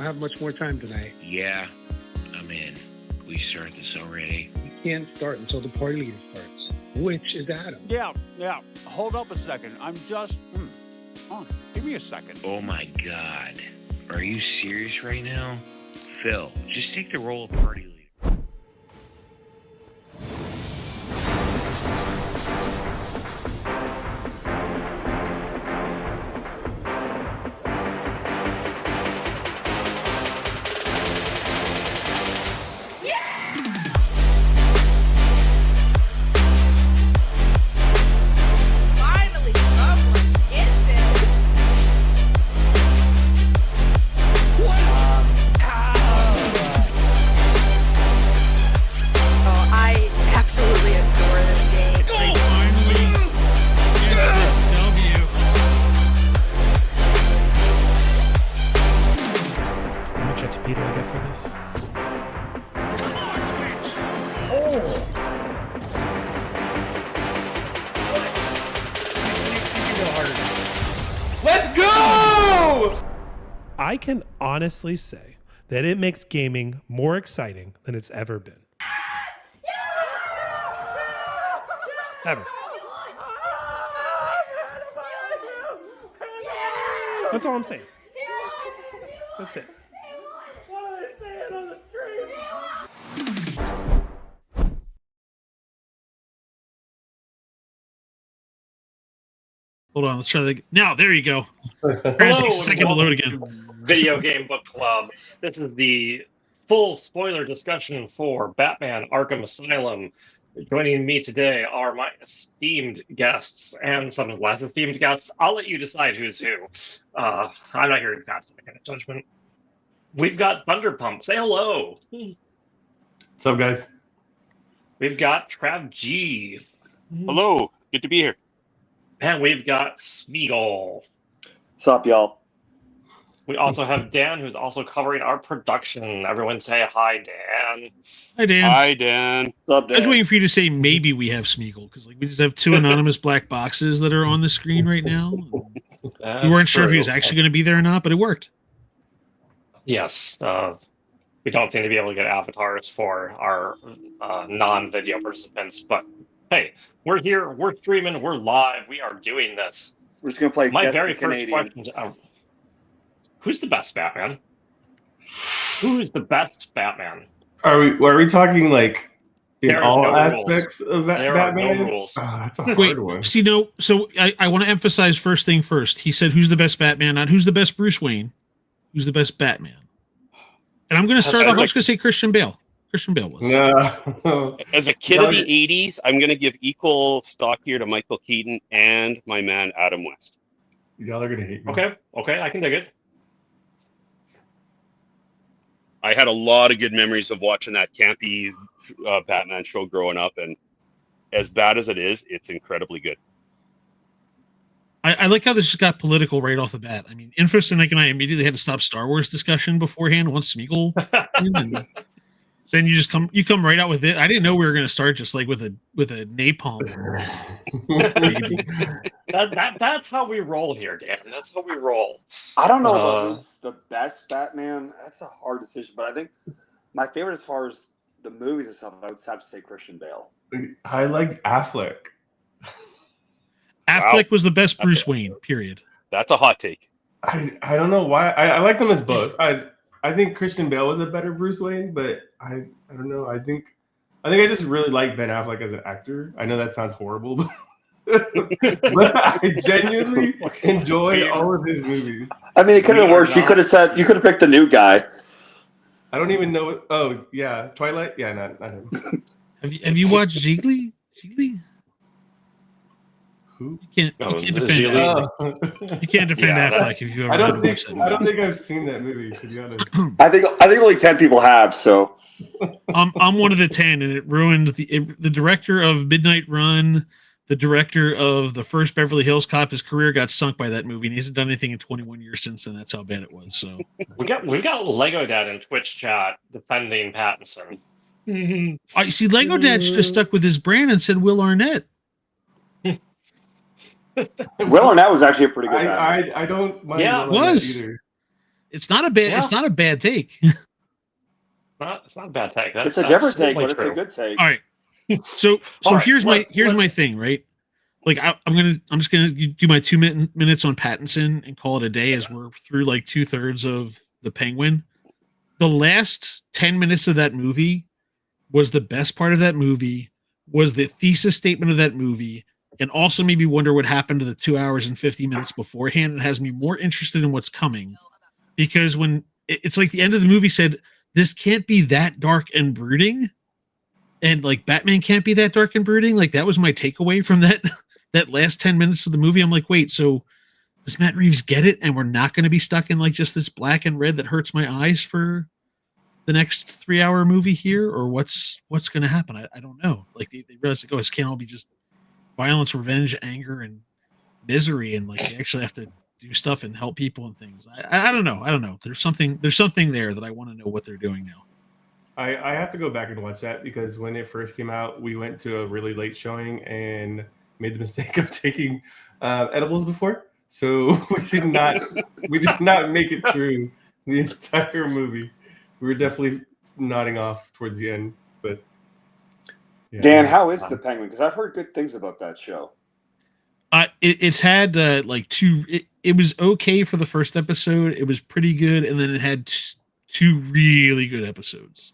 have much more time tonight. Yeah, I'm in. We start this already. We can't start until the party leader starts, which is Adam. Yeah. Hold up a second. I'm just... Oh, give me a second. Oh my God. Are you serious right now? Phil, just take the role of party leader. I can honestly say that it makes gaming more exciting than it's ever been. Ever. That's all I'm saying. That's it. Hold on, let's try that. Now, there you go. It takes a second to load again. Video Game Book Club. This is the full spoiler discussion for Batman Arkham Asylum. Joining me today are my esteemed guests and some less esteemed guests. I'll let you decide who's who. I'm not here to pass that kind of judgment. We've got Thunderpump. Say hello. What's up, guys? We've got Trav G. Hello. Good to be here. And we've got Smeagol. What's up, y'all? We also have Dan, who's also covering our production. Everyone say hi, Dan. Hi, Dan. Hi, Dan. What's up, Dan? I was waiting for you to say maybe we have Smeagol, because we just have two anonymous black boxes that are on the screen right now. We weren't sure if he was actually going to be there or not, but it worked. Yes. We don't seem to be able to get avatars for our non-video participants, but hey, we're here, we're streaming, we're live, we are doing this. We're just going to play My Guess very the first Canadian. question, who's the best Batman? Who is the best Batman? Are we talking like in There are all no aspects rules. of There Batman? are no rules. That's a hard Wait, one. see, no, so I want to emphasize first thing first. He said, who's the best Batman, not who's the best Bruce Wayne, who's the best Batman. And I'm going to start off, I'm just going to say Christian Bale. Christian Bale was. No. As a kid of the 80s, I'm going to give equal stock here to Michael Keaton and my man Adam West. Y'all are going to hate me. Okay, I can dig it. I had a lot of good memories of watching that campy Batman show growing up, and as bad as it is, it's incredibly good. I like how this just got political right off the bat. I mean, Infus and Nick and I immediately had to stop Star Wars discussion beforehand once Smeagol. Then you come right out with it. I didn't know we were going to start just like with a napalm. That's how we roll here, Dan. That's how we roll. I don't know about who's the best Batman. That's a hard decision, but I think my favorite as far as the movies and stuff, I would have to say Christian Bale. I like Affleck. Affleck was the best Bruce Wayne, period. That's a hot take. I don't know why. I like them as both. I think Christian Bale was a better Bruce Wayne, but I don't know. I think I just really like Ben Affleck as an actor. I know that sounds horrible, but I genuinely enjoy all of his movies. I mean, it could have been worse. You could have picked the new guy. I don't even know. Oh yeah, Twilight. Yeah, not him. Have you watched Gigli? Gigli? Who? You can't defend Affleck. You can't defend Affleck if you ever I don't think I've seen that movie, to be honest. I think only 10 people have. So I'm one of the 10, and it ruined the director of Midnight Run, the director of the first Beverly Hills Cop. His career got sunk by that movie, and he hasn't done anything in 21 years since then. That's how bad it was. So we got Lego Dad in Twitch chat defending Pattinson. I see. Lego Dad just stuck with his brand and said Will Arnett. Will Arnett was actually a pretty good guy. I don't mind. Yeah, Will it was. Arnett either. It's not a bad. Yeah. It's not a bad take. It's not a bad take. It's a different take, but it's a good take. All right. So All right, here's let's- my thing, right? Like I'm just gonna do my 2 minutes on Pattinson and call it a day as we're through like 2/3 of the Penguin. The last 10 minutes of that movie was the best part of that movie, was the thesis statement of that movie, and also made me wonder what happened to the 2 hours and 50 minutes beforehand. It has me more interested in what's coming, because when it's like the end of the movie said, this can't be that dark and brooding, and like Batman can't be that dark and brooding. Like that was my takeaway from that that last 10 minutes of the movie. I'm like, wait, so does Matt Reeves get it, and we're not going to be stuck in like just this black and red that hurts my eyes for the next 3-hour movie here, or what's going to happen? I don't know. Like they realize like, oh, this can't all be just violence, revenge, anger, and misery, and like they actually have to do stuff and help people and things. I don't know. There's something there that I want to know what they're doing now. I have to go back and watch that, because when it first came out, we went to a really late showing and made the mistake of taking edibles before, so we did not make it through the entire movie. We were definitely nodding off towards the end, but yeah. Dan, how is the Penguin? Because I've heard good things about that show. It's had like two. It was okay for the first episode. It was pretty good, and then it had two really good episodes.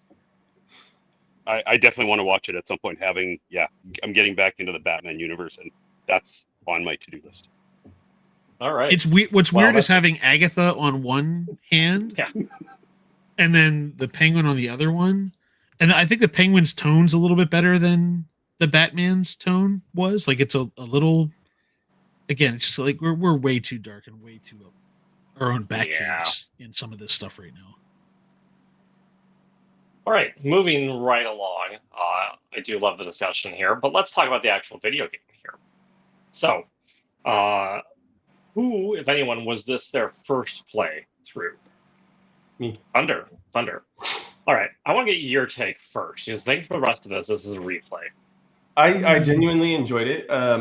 I definitely want to watch it at some point. I'm getting back into the Batman universe, and that's on my to-do list. All right. It's what's weird is having Agatha on one hand, and then the Penguin on the other one. And I think the Penguin's tone's a little bit better than the Batman's tone was. Like it's a little. Again, it's just like we're way too dark and way too our own back in some of this stuff right now. All right, moving right along. I do love the discussion here, but let's talk about the actual video game here. So, who, if anyone, was this their first play through? Me. Thunder. All right, I want to get your take first, because thanks for the rest of this. This is a replay. I genuinely enjoyed it. I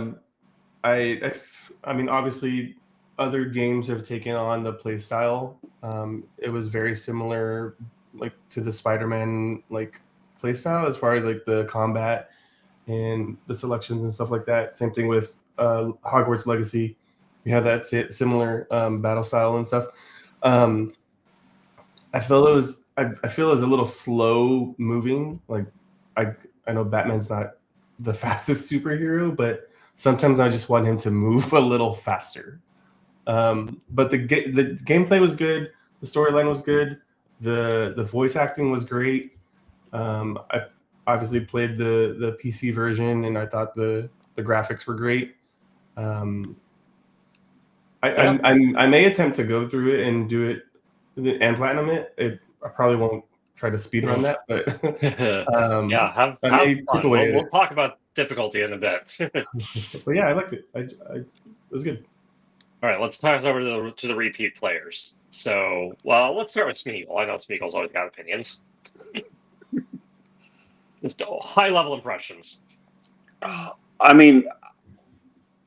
mean, obviously, other games have taken on the play style. It was very similar, like to the Spider-Man like play style as far as like the combat and the selections and stuff like that. Same thing with Hogwarts Legacy. We have that similar battle style and stuff. I feel it was a little slow moving. Like I know Batman's not the fastest superhero, but sometimes I just want him to move a little faster. But the gameplay was good. The storyline was good. The voice acting was great. I obviously played the PC version, and I thought the graphics were great. I may attempt to go through it and do it and platinum it. I probably won't try to speedrun that, but have fun. We'll talk about difficulty in a bit. But yeah, I liked it. It was good. All right, let's pass over to the repeat players. So, well, let's start with Smeagol. I know Smeagol's always got opinions. Just high-level impressions. I mean,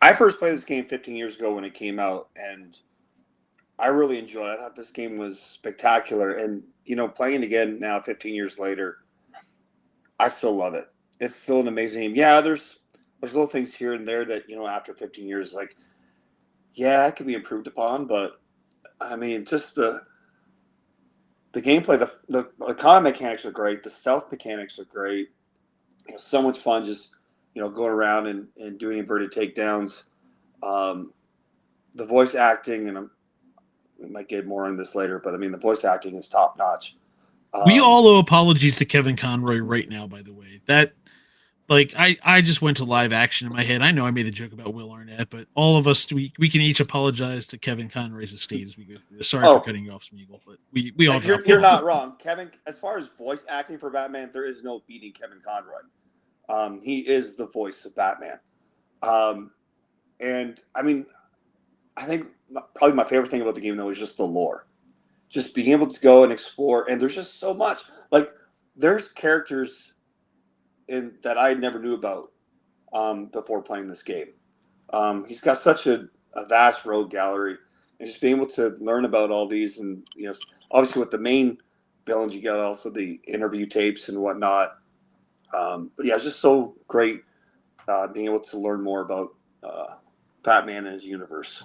I first played this game 15 years ago when it came out, and I really enjoyed it. I thought this game was spectacular. And, playing it again now 15 years later, I still love it. It's still an amazing game. Yeah, there's little things here and there that, after 15 years, like, yeah, it could be improved upon. But, I mean, just the gameplay, the combat mechanics are great. The stealth mechanics are great. So much fun just, going around and doing inverted takedowns. The voice acting, and we might get more on this later, but I mean, the voice acting is top notch. We all owe apologies to Kevin Conroy right now, by the way. That, like, I just went to live action in my head. I know I made the joke about Will Arnett, but all of us, we can each apologize to Kevin Conroy's estate as we go through this. Sorry for cutting you off, Smeagol, but we all You're not wrong. Kevin, as far as voice acting for Batman, there is no beating Kevin Conroy. He is the voice of Batman. And, I mean, I think probably my favorite thing about the game, though, is just the lore. Just being able to go and explore, and there's just so much. Like, there's characters that I never knew about before playing this game. He's got such a vast rogue gallery. and just being able to learn about all these, and obviously with the main villains, you got also the interview tapes and whatnot. But yeah, it's just so great being able to learn more about Batman and his universe.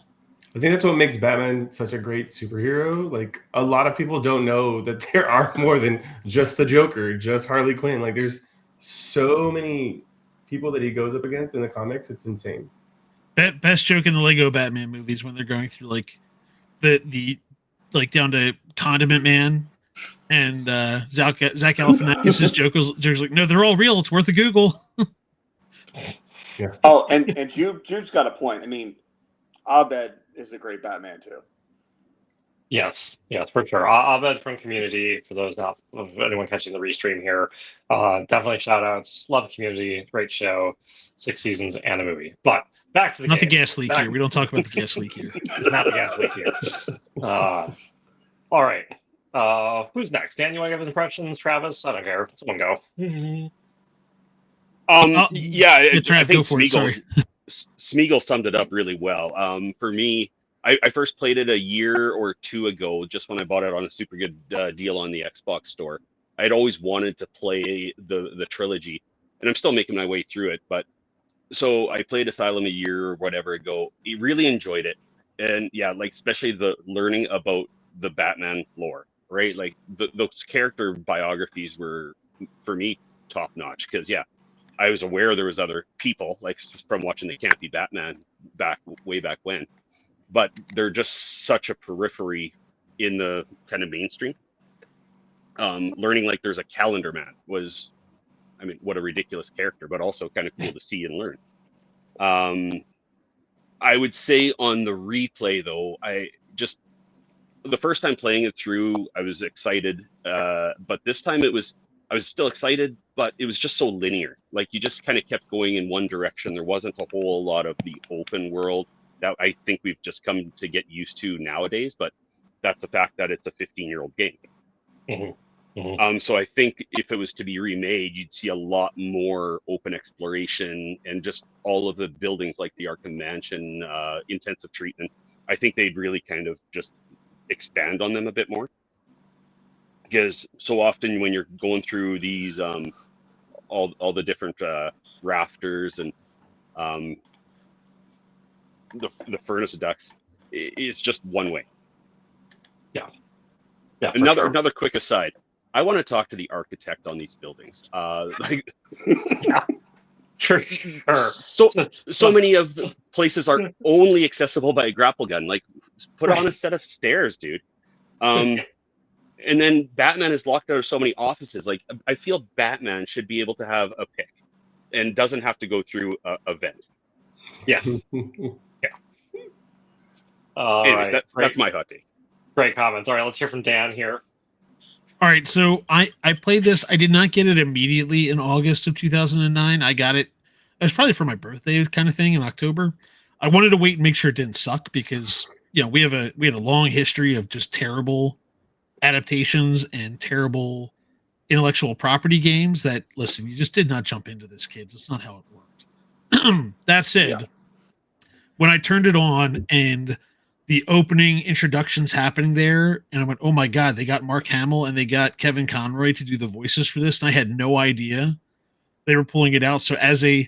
I think that's what makes Batman such a great superhero. Like, a lot of people don't know that there are more than just the Joker, just Harley Quinn. Like, there's so many people that he goes up against in the comics. It's insane. Best joke in the Lego Batman movies when they're going through like the like down to Condiment Man, and Zach Galifianakis' Joker's like, no, they're all real. It's worth a Google. Yeah. Oh, and Jude's got a point. I mean, Abed is a great Batman too. Yes, for sure. Abed from Community, for those not of anyone catching the restream here, definitely shout outs. Love Community, great show, 6 seasons and a movie. But back to the Not game. the gas leak here. We don't talk about the gas leak here. Not the gas leak here. All right. Who's next? Dan, you want to give his impressions? Travis? I don't care. Someone go. Trav, I think go for it. Sorry. Smeagol summed it up really well. For me, I first played it a year or two ago, just when I bought it on a super good deal on the Xbox store. I'd always wanted to play the trilogy, and I'm still making my way through it. But so I played Asylum a year or whatever ago. I really enjoyed it, and yeah, like especially the learning about the Batman lore, right? Like those character biographies were, for me, top notch. Because yeah, I was aware there was other people, like from watching the campy Batman way back when, but they're just such a periphery in the kind of mainstream. Learning like there's a Calendar Man was, I mean, what a ridiculous character, but also kind of cool to see and learn. I would say on the replay though, the first time playing it through, I was excited, but this time I was still excited, but it was just so linear. Like you just kind of kept going in one direction. There wasn't a whole lot of the open world that I think we've just come to get used to nowadays, but that's the fact that it's a 15-year-old game. Mm-hmm. Mm-hmm. So I think if it was to be remade, you'd see a lot more open exploration and just all of the buildings like the Arkham Mansion, intensive treatment. I think they'd really kind of just expand on them a bit more. Because so often when you're going through these, all the different rafters and the furnace ducts, it's just one way. Yeah. Another quick aside. I want to talk to the architect on these buildings. Yeah. Sure. So many of the places are only accessible by a grapple gun. Like, put on a set of stairs, dude. And then Batman is locked out of so many offices. Like, I feel Batman should be able to have a pick and doesn't have to go through a vent. Yeah. Anyways, that's my hot take. Great comments. All right, let's hear from Dan here. All right, so I played this. I did not get it immediately in August of 2009. I got it. It was probably for my birthday kind of thing in October. I wanted to wait and make sure it didn't suck because we had a long history of just terrible adaptations and terrible intellectual property games that, listen, you just did not jump into this, kids. That's not how it worked. That said, when I turned it on and the opening introductions happening there, and I went, oh my God, they got Mark Hamill and they got Kevin Conroy to do the voices for this. And I had no idea they were pulling it out. So as a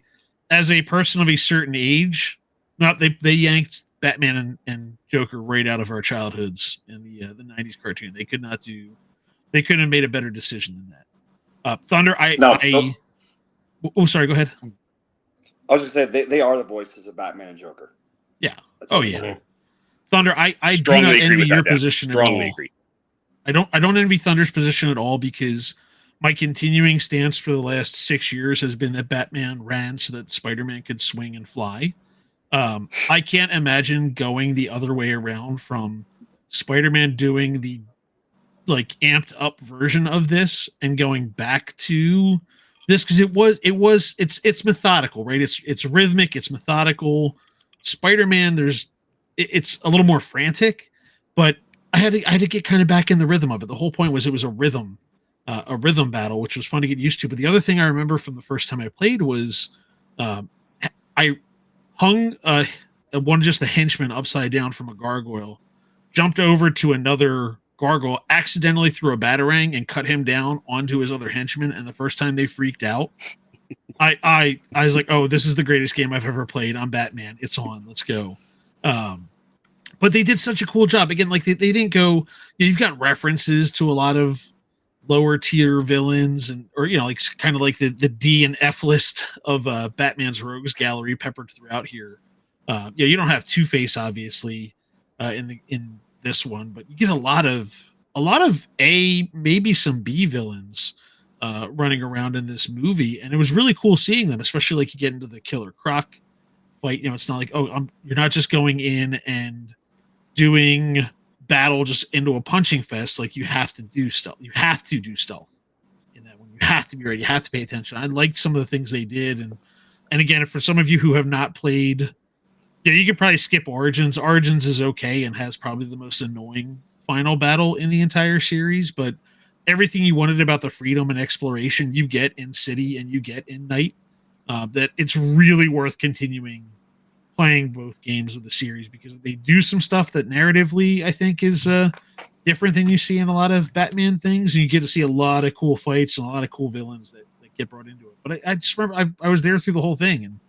person of a certain age, they yanked Batman and Joker right out of our childhoods in the 90s cartoon. They couldn't have made a better decision than that. Thunder, oh, sorry, go ahead. I was just saying they are the voices of Batman and Joker. Yeah. That's yeah. Thunder, I do not envy your position at all. Agree. I don't envy Thunder's position at all because my continuing stance for the last 6 years has been that Batman ran so that Spider-Man could swing and fly. I can't imagine going the other way around from Spider-Man doing the like amped up version of this and going back to this because it's methodical, right? It's rhythmic, it's methodical. Spider-Man, it's a little more frantic, but I had to get kind of back in the rhythm of it. The whole point was it was a rhythm battle, which was fun to get used to. But the other thing I remember from the first time I played was I hung just the henchman upside down from a gargoyle jumped over to another gargoyle, accidentally threw a batarang and cut him down onto his other henchman. And the first time they freaked out, I was like, oh, this is the greatest game I've ever played. I'm Batman. It's on. Let's go. But they did such a cool job. Again, like they didn't go, you've got references to a lot of lower tier villains and, or, like kind of like the D and F list of Batman's rogues gallery peppered throughout here. You don't have Two-Face obviously in this one, but you get a lot of A, maybe some B villains running around in this movie, and it was really cool seeing them, especially like you get into the Killer Croc fight. It's not like, you're not just going in and doing battle just into a punching fest. Like, you have to do stealth. You have to do stealth in that one. You have to be ready. You have to pay attention. I liked some of the things they did, and again, for some of you who have not played, you could probably skip Origins. Origins is okay and has probably the most annoying final battle in the entire series, but everything you wanted about the freedom and exploration you get in City and you get in Night. That it's really worth continuing playing both games of the series, because they do some stuff that narratively I think is different than you see in a lot of Batman things, and you get to see a lot of cool fights and a lot of cool villains that get brought into it. But I just remember I was there through the whole thing, and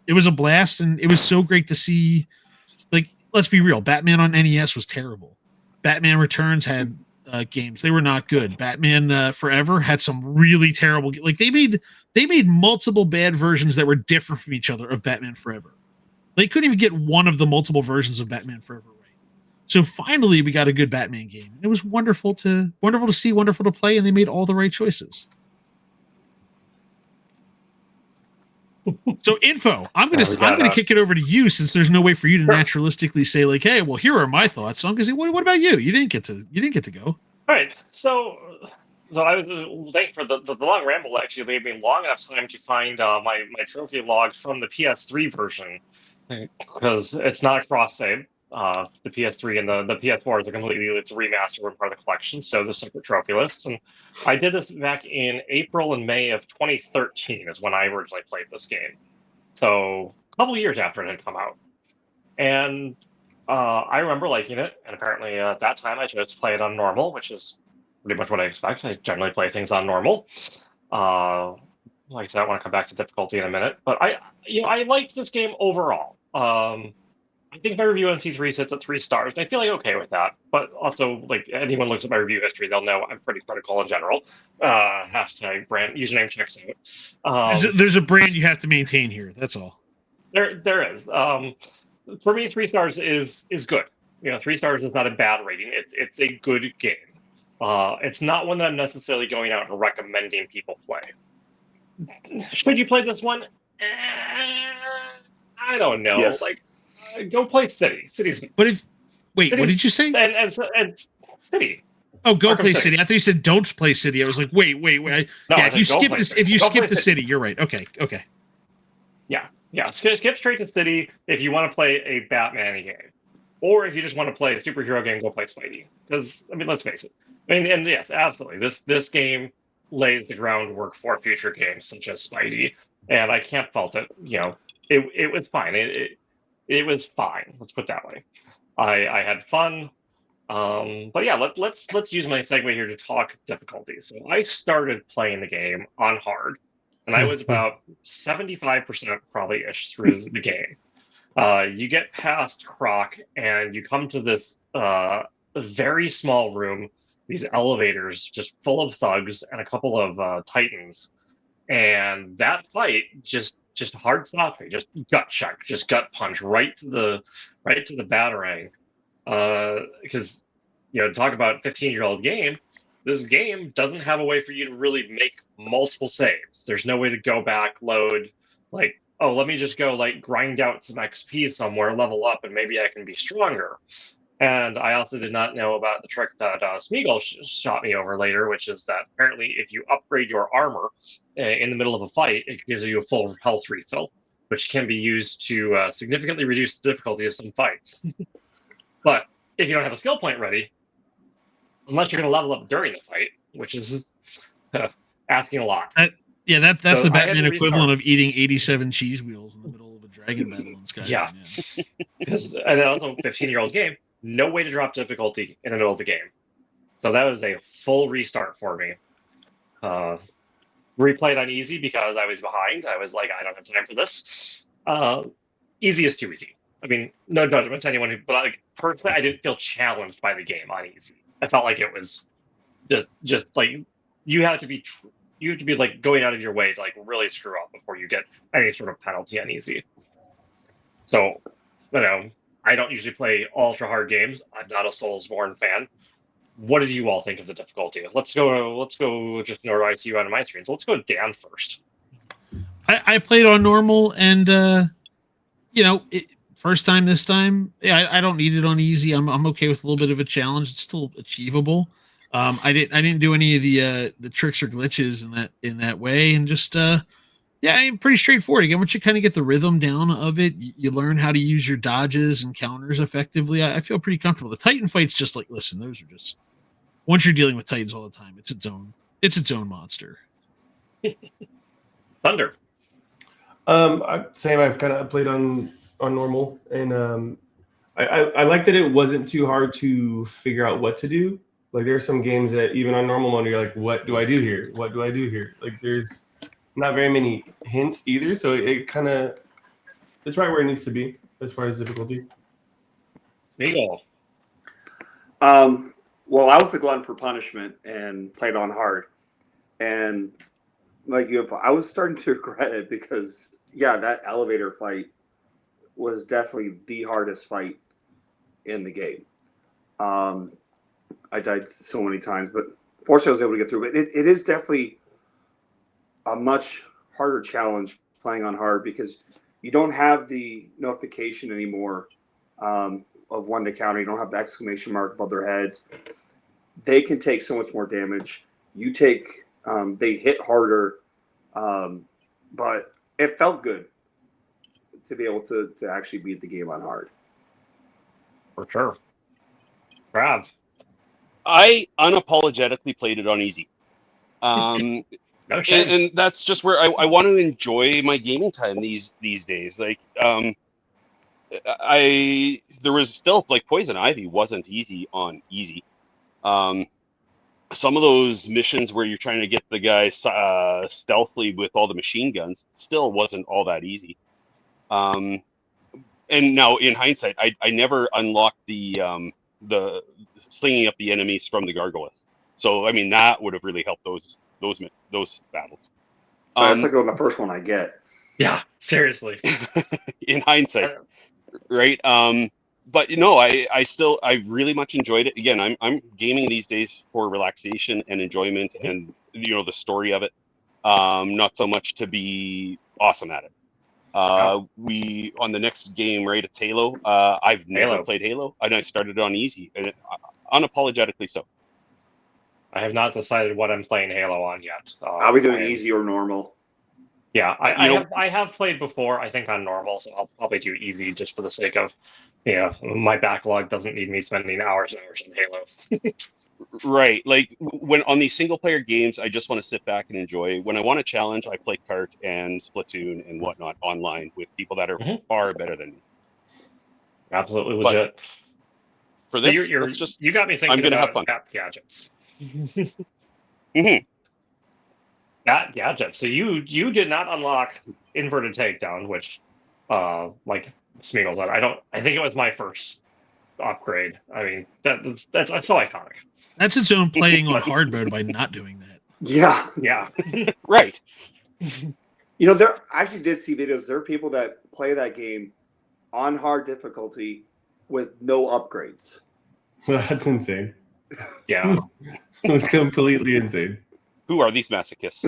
it was a blast, and it was so great to see. Like, let's be real, Batman on NES was terrible. Batman Returns had games, they were not good. Batman Forever had some really terrible, like they made multiple bad versions that were different from each other of Batman Forever. They couldn't even get one of the multiple versions of Batman Forever right. So finally we got a good Batman game. It was wonderful to see, wonderful to play, and they made all the right choices. So Info, I'm gonna kick it over to you, since there's no way for you to naturalistically say like, hey, well, here are my thoughts. So I'm gonna say, what about you? You didn't get to go. All right. So I was thank for the long ramble. Actually made me long enough time to find my trophy logs from the PS3 version, because it's not a cross save. The PS3 and the PS4 is it's a remaster and part of the collection, so there's separate trophy lists. And I did this back in April and May of 2013 is when I originally played this game. So a couple years after it had come out. And I remember liking it, and apparently at that time I chose to play it on normal, which is pretty much what I expect. I generally play things on normal. Like I said, I want to come back to difficulty in a minute, but I liked this game overall. I think my review on C3 sits at 3 stars, and I feel like okay with that. But also, like, anyone looks at my review history, they'll know I'm pretty critical in general. Hashtag brand username checks out. There's a brand you have to maintain here. That's all. There is. For me, 3 stars is good. 3 stars is not a bad rating. It's a good game. It's not one that I'm necessarily going out and recommending people play. Should you play this one? I don't know. Yes. Like, go play City. City's. What did you say? And City. Oh, go Arkham play City. City. I thought you said don't play City. I was like, wait. No, yeah, if you skip the City, you're right. Okay. Yeah. Skip straight to City if you want to play a Batman game, or if you just want to play a superhero game, go play Spidey. Because let's face it. And yes, absolutely. This game lays the groundwork for future games such as Spidey, and I can't fault it. It was fine. It was fine. Let's put it that way. I had fun. But yeah, let's use my segue here to talk difficulty. So I started playing the game on hard, and I was about 75% probably ish through the game. You get past Croc, and you come to this very small room. These elevators just full of thugs and a couple of titans, and that fight just hard stop me, just gut check, just gut punch right to the batarang. Because talk about 15-year-old game. This game doesn't have a way for you to really make multiple saves. There's no way to go back, load, like, oh, let me just go like grind out some XP somewhere, level up, and maybe I can be stronger. And I also did not know about the trick that Smeagol shot me over later, which is that apparently if you upgrade your armor in the middle of a fight, it gives you a full health refill, which can be used to significantly reduce the difficulty of some fights. But if you don't have a skill point ready, unless you're going to level up during the fight, which is asking a lot. That's So the Batman equivalent of eating 87 cheese wheels in the middle of a dragon battle in Skyrim. Yeah. And then also 15-year-old game, no way to drop difficulty in the middle of the game. So that was a full restart for me. Replayed on easy because I was behind. I was like, I don't have time for this. Easy is too easy. I mean, no judgment to anyone who, but like personally, I didn't feel challenged by the game on easy. I felt like it was just like you have to be like going out of your way to like really screw up before you get any sort of penalty on easy. So, I don't usually play ultra hard games. I'm not a Soulsborne fan. What did you all think of the difficulty? Let's go just in order I see you on my screen. So let's go Dan first. I played on normal, and first time this time, yeah, I don't need it on easy. I'm okay with a little bit of a challenge. It's still achievable. I didn't do any of the tricks or glitches in that way, and just pretty straightforward. Again, once you kind of get the rhythm down of it, you learn how to use your dodges and counters effectively. I feel pretty comfortable. The Titan fight's just like, listen, those are just, once you're dealing with Titans all the time, it's its own monster. Thunder. Same. I've kind of played on normal, and I like that it wasn't too hard to figure out what to do. Like there are some games that even on normal mode, you're like, what do I do here? What do I do here? Like there's not very many hints either, so it kind of, it's right where it needs to be as far as difficulty. Smeagol. Well, I was the glutton for punishment and played on hard, and like I was starting to regret it because that elevator fight was definitely the hardest fight in the game. I died so many times, but fortunately I was able to get through. But it is definitely a much harder challenge playing on hard because you don't have the notification anymore of one to counter. You don't have the exclamation mark above their heads. They can take so much more damage. You take, they hit harder, but it felt good to be able to actually beat the game on hard. For sure. Rav. I unapologetically played it on easy. No shame. And that's just where I want to enjoy my gaming time these days. Like, there was still like Poison Ivy wasn't easy on easy. Some of those missions where you're trying to get the guy stealthily with all the machine guns still wasn't all that easy. And now in hindsight, I never unlocked the slinging up the enemies from the gargoyles. So I mean that would have really helped those battles. That's like the first one I get. Yeah, seriously. In hindsight, right? But I really much enjoyed it. Again, I'm gaming these days for relaxation and enjoyment, and the story of it. Not so much to be awesome at it. We on the next game, right? It's Halo. I've never played Halo, and I started on easy, and unapologetically so. I have not decided what I'm playing Halo on yet. I'll be doing easy or normal. Yeah, I have played before. I think on normal, so I'll probably do easy just for the sake of, my backlog doesn't need me spending hours and hours on Halo. Right, like when on these single player games, I just want to sit back and enjoy. When I want a challenge, I play Kart and Splatoon and whatnot online with people that are far better than me. Absolutely legit. But for this, you got me thinking about Bat gadgets. Bat gadgets. So you did not unlock inverted takedown, which, like Smeagol said, I think it was my first upgrade. I mean, that's so iconic. That's its own playing on hard mode by not doing that. Yeah. Yeah. Right. There I actually did see videos. There are people that play that game on hard difficulty with no upgrades. That's insane. Yeah. Completely insane. Who are these masochists?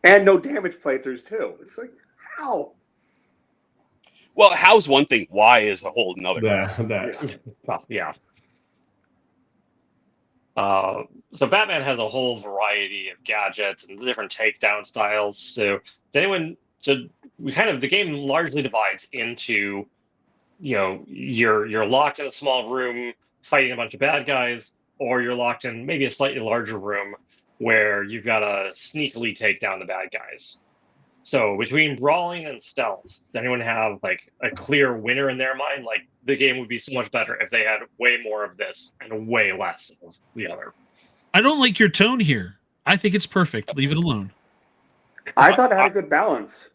And no damage playthroughs too. It's like, how? Well, how's one thing? Why is a whole another. That. Well, yeah. So Batman has a whole variety of gadgets and different takedown styles. So the game largely divides into, you're locked in a small room fighting a bunch of bad guys, or you're locked in maybe a slightly larger room where you've got to sneakily take down the bad guys. So between brawling and stealth, does anyone have like a clear winner in their mind? Like the game would be so much better if they had way more of this and way less of the other. I don't like your tone here. I think it's perfect. Leave it alone. I thought it had a good balance.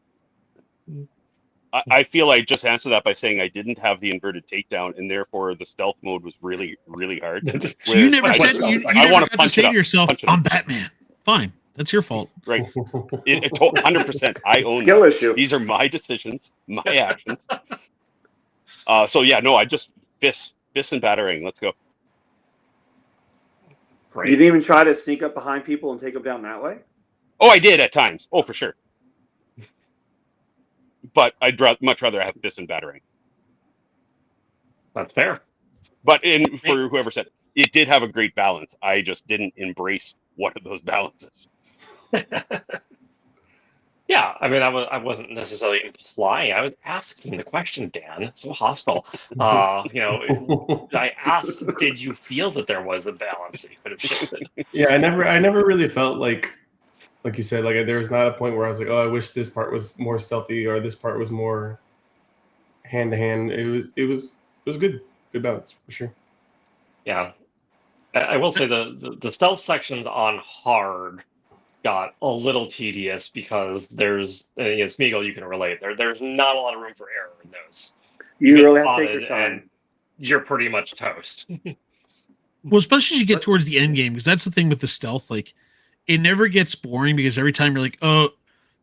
I feel I just answered that by saying I didn't have the inverted takedown, and therefore the stealth mode was really, really hard. So you never Whereas- said you I never wanna got to punch say it to up, yourself, punch it up. "I'm Batman." Fine, that's your fault. Right. 100%. I own Skill that. issue. These are my decisions, my actions. So yeah, no, I just fists and battering. Let's go. Great. You didn't even try to sneak up behind people and take them down that way? Oh, I did at times. Oh, for sure. But I'd much rather have fists and battering. That's fair. But for whoever said it did have a great balance. I just didn't embrace one of those balances. Yeah, I mean, I wasn't necessarily implying. I was asking the question, Dan. So hostile. I asked, did you feel that there was a balance that you could have shifted? Yeah, I never really felt like you said, like there was not a point where I was like, oh, I wish this part was more stealthy or this part was more hand to hand. It was good balance for sure. Yeah, I will say the stealth sections on hard got a little tedious because there's Smeagol, you can relate. There's not a lot of room for error in those. You get really have to take your spotted time. and you're pretty much toast. Well, especially as you get towards the end game, because that's the thing with the stealth. Like, it never gets boring because every time you're like, oh,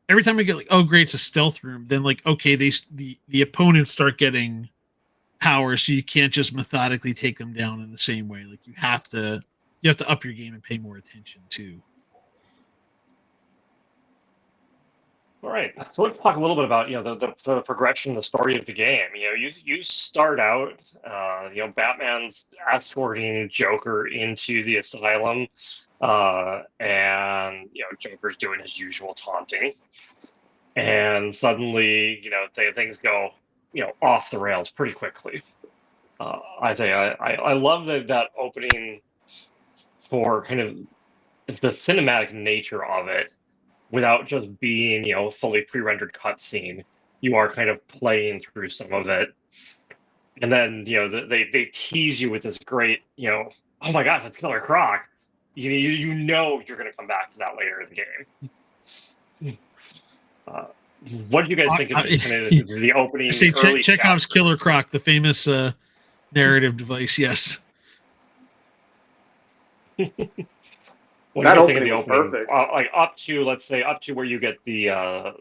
every time you get like, oh, great, it's a stealth room. Then like, okay, the opponents start getting power, so you can't just methodically take them down in the same way. Like you have to up your game and pay more attention to. All right, so let's talk a little bit about the progression, the story of the game. You start out, Batman's escorting Joker into the asylum, and Joker's doing his usual taunting, and suddenly things go off the rails pretty quickly. I think I love that opening for kind of the cinematic nature of it. Without just being, fully pre-rendered cutscene, you are kind of playing through some of it, and then they tease you with this great, oh my god, that's Killer Croc. You know you're going to come back to that later in the game. What do you guys think of the opening? I say early Chekhov's chapter? Killer Croc, the famous narrative device. Yes. What That do you think of opening the was opening? perfect. Like up to where you get the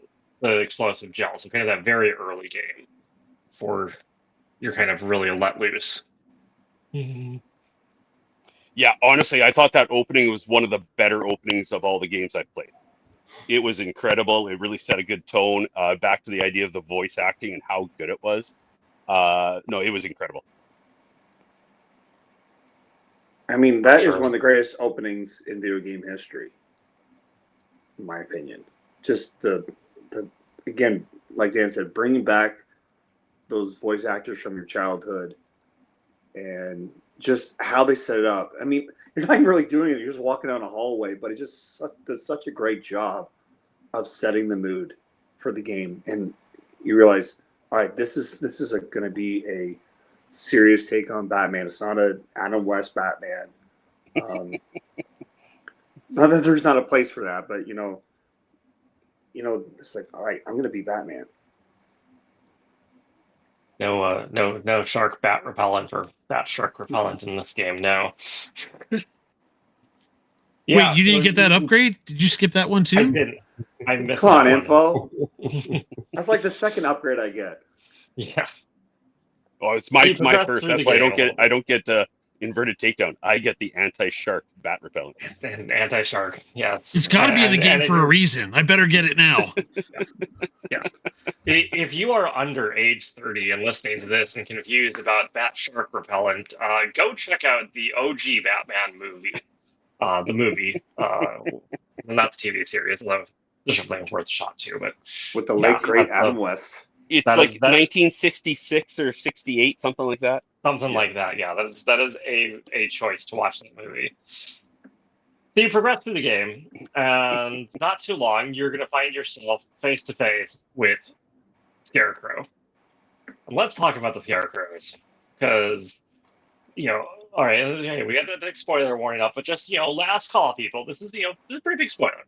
explosive gel, so kind of that very early game, before you're kind of really let loose. Yeah, honestly, I thought that opening was one of the better openings of all the games I've played. It was incredible. It really set a good tone. Back to the idea of the voice acting and how good it was. No, it was incredible. I mean, that is Sure. one of the greatest openings in video game history, in my opinion. Just the again, like Dan said, bringing back those voice actors from your childhood and just how they set it up. I mean, you're not even really doing it. You're just walking down a hallway, but it just does such a great job of setting the mood for the game. And you realize, all right, this is going to be a serious take on Batman. It's not a Adam West Batman. Not that there's not a place for that, but it's like, all right, I'm going to be Batman. No shark bat repellent or bat shark repellent in this game. No. Wait, you didn't get that upgrade? Did you skip that one too? I didn't. I missed. Come on, that info. That's like the second upgrade I get. Yeah. Oh, it's So you my progress first. through That's the why game a little I don't get inverted takedown. I get the anti-shark bat repellent. And anti-shark. Yes. It's got to be in the game for a reason. I better get it now. Yeah. If you are under age 30 and listening to this and confused about bat shark repellent, go check out the OG Batman movie. The movie, not the TV series, although there's something worth a shot too. But With the late great Adam West. It's like 1966 or 68, something like that. Something like that. Yeah, that is a choice to watch that movie. So you progress through the game, and not too long, you're going to find yourself face to face with Scarecrow. And let's talk about the Scarecrows, because all right, okay, we got the big spoiler warning up, but just last call, people. This is this is a pretty big spoiler,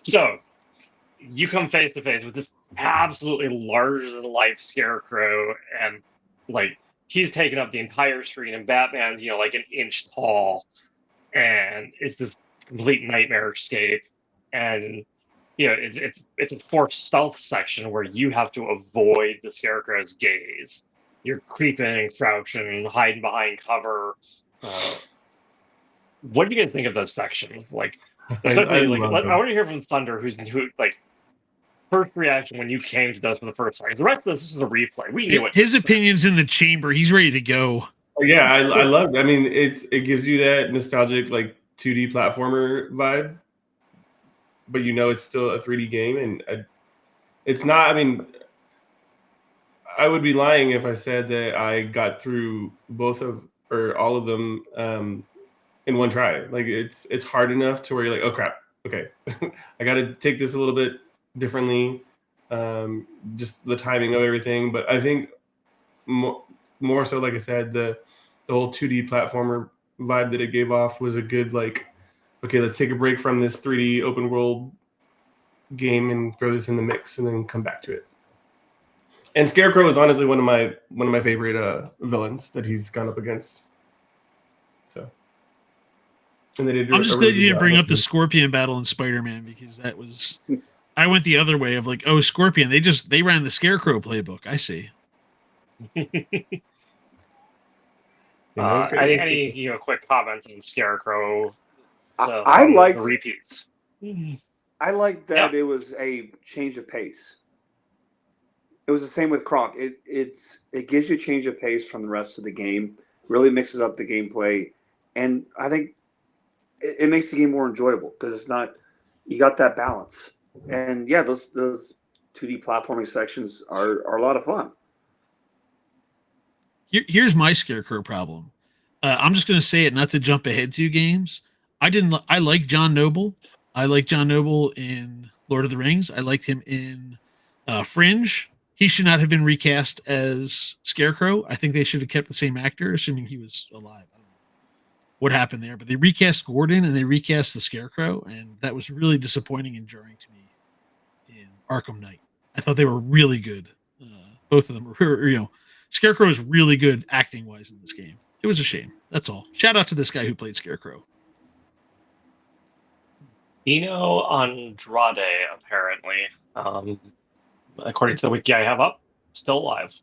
So you come face to face with this absolutely larger than life Scarecrow, and like he's taken up the entire screen, and Batman's like an inch tall, and it's this complete nightmare escape, and it's a forced stealth section where you have to avoid the Scarecrow's gaze. You're creeping and crouching, hiding behind cover. What do you guys think of those sections? Like, especially I want to hear from Thunder, who first reaction when you came to those for the first time. The rest of this is a replay. We knew it. His opinion's in the chamber. He's ready to go. Yeah, I love it. I mean, it gives you that nostalgic 2D platformer vibe, but it's still a 3D game, and it's not. I mean, I would be lying if I said that I got through all of them in one try. Like it's hard enough to where you're like, oh crap, okay, I got to take this a little bit differently, just the timing of everything. But I think more so, like I said, the whole 2D platformer vibe that it gave off was a good okay, let's take a break from this 3D open world game and throw this in the mix and then come back to it. And Scarecrow is honestly one of my favorite villains that he's gone up against. So, and they did. I'm just glad you didn't bring up the Scorpion battle in Spider-Man, because that was. I went the other way of Scorpion. They ran the Scarecrow playbook. I see. Any quick comments on Scarecrow? I liked the repeats. I liked that it was a change of pace. It was the same with Kronk. It gives you a change of pace from the rest of the game. Really mixes up the gameplay, and I think it makes the game more enjoyable because it's not. You got that balance, and yeah, those 2D platforming sections are a lot of fun. Here's my Scarecrow problem. I'm just going to say it, not to jump ahead 2 games. I like John Noble. I like John Noble in Lord of the Rings. I liked him in Fringe. He should not have been recast as Scarecrow. I think they should have kept the same actor, assuming he was alive. I don't know what happened there, but they recast Gordon and they recast the Scarecrow, and that was really disappointing and jarring to me in Arkham Knight. I thought they were really good. Both of them were, Scarecrow is really good acting-wise in this game. It was a shame. That's all. Shout out to this guy who played Scarecrow. Dino Andrade, apparently, according to the wiki I have up, still alive.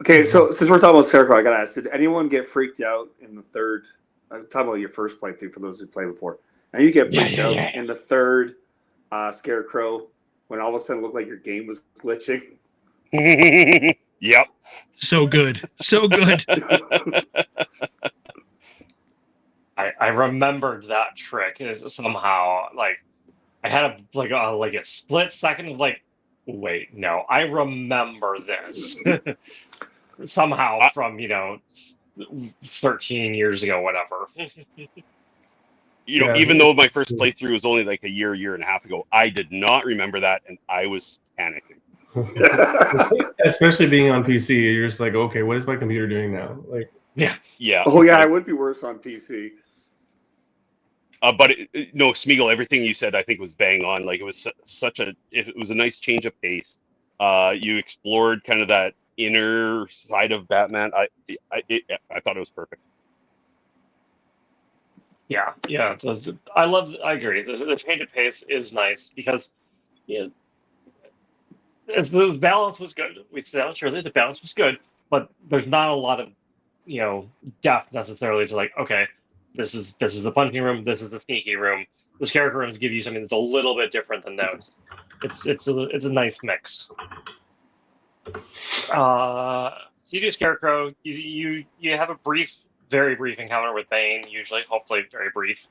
Okay, so since we're talking about Scarecrow, I gotta ask: did anyone get freaked out in the third? I'm talking about your first playthrough for those who played before. And you get freaked out in the third Scarecrow when all of a sudden it looked like your game was glitching. Yep. So good. So good. I remembered that trick somehow. I had a split second of wait, no, I remember this somehow from 13 years ago, whatever. Even though my first playthrough was only a year and a half ago, I did not remember that, and I was panicking. Especially being on PC, you're just like, okay, what is my computer doing now? Yeah. Oh yeah, it would be worse on PC. But no, Smeagol, everything you said I think was bang on. It was it was a nice change of pace. You explored kind of that inner side of Batman. I thought it was perfect. Yeah. I agree. The change of pace is nice because as the balance was good. We said surely the balance was good, but there's not a lot of depth necessarily to okay, this is the punching room, this is the sneaky room. The Scarecrow rooms give you something that's a little bit different than those. It's a nice mix. So you do Scarecrow. You have a very brief encounter with Bane. Usually, hopefully, very brief,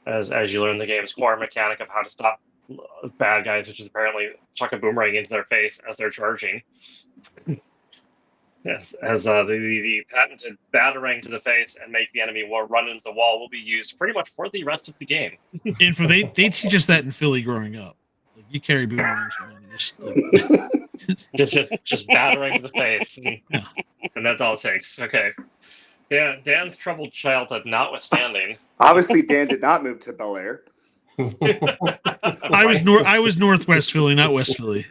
as you learn the game's core mechanic of how to stop bad guys, which is apparently chuck a boomerang into their face as they're charging. Yes, as the patented batarang to the face and make the enemy run into the wall will be used pretty much for the rest of the game. And for they teach us that in Philly growing up. Like you carry boomerangs around and just like Just batarang to the face, and that's all it takes. Okay. Yeah, Dan's troubled childhood notwithstanding. Obviously, Dan did not move to Bel Air. I was Northwest Philly, not West Philly.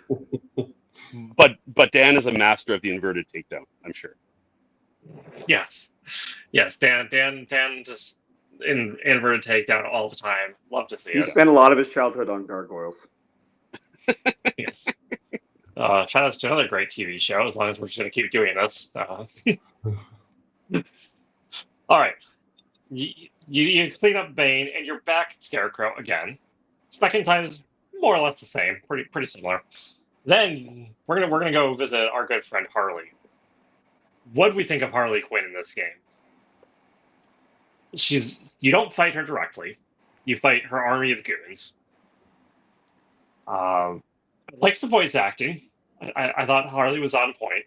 But Dan is a master of the inverted takedown, I'm sure. Yes. Dan just inverted takedown all the time. Love to see He it. spent a lot of his childhood on gargoyles. Yes. Shout out to another great TV show. As long as we're just going to keep doing this. All right. You clean up Bane, and you're back at Scarecrow again. Second time is more or less the same. Pretty similar. Then we're gonna go visit our good friend Harley. What do we think of Harley Quinn in this game? You don't fight her directly. You fight her army of goons. I liked the voice acting. I thought Harley was on point.